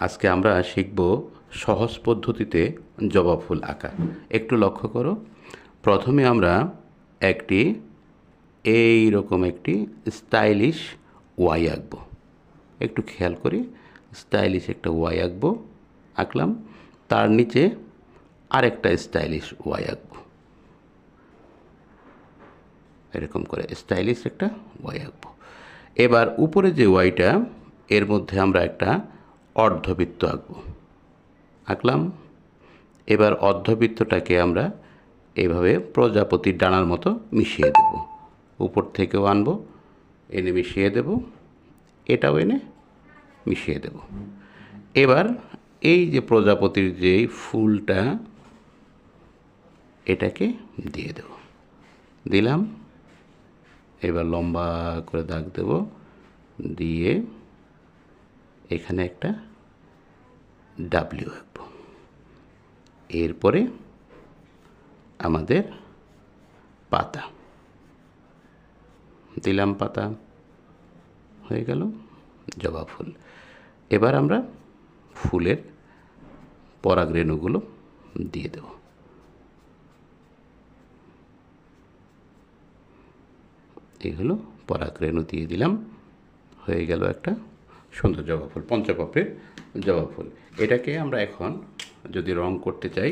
আজকে আমরা শিখব সহজ পদ্ধতিতে জবা ফুল আঁকা। একটু লক্ষ্য করো। প্রথমে আমরা একটি এইরকম একটি স্টাইলিশ ওয়াই আঁকবো। একটু খেয়াল করি, স্টাইলিশ একটা ওয়াই আঁকবো, আঁকলাম। তার নিচে আরেকটা স্টাইলিশ ওয়াই আঁকবো, এরকম করে স্টাইলিশ একটা ওয়াই আঁকবো। এবার উপরে যে ওয়াইটা, এর মধ্যে আমরা একটা অর্ধবৃত্ত আঁকবো, আঁকলাম। এবার অর্ধবৃত্তটাকে আমরা এইভাবে প্রজাপতির ডানার মতো মিশিয়ে দেব। উপর থেকেও আনবো, এনে মিশিয়ে দেব, এটাও এনে মিশিয়ে দেব। এবার এই যে প্রজাপতির যে ফুলটা, এটাকে দিয়ে দেব, দিলাম। এবার লম্বা করে দাগ দেব, দিয়ে এখানে একটা ডাব্লিউ আঁকব। এরপরে আমাদের পাতা দিলাম, পাতা হয়ে গেল জবা ফুল। এবার আমরা ফুলের পরাগরেণুগুলো দিয়ে দেব। এই হলো পরাগরেণু, দিয়ে দিলাম, হয়ে গেল একটা সুন্দর জবা ফুল, পঞ্চপাপড়ির জবা ফুল। এটাকে আমরা এখন যদি রং করতে চাই,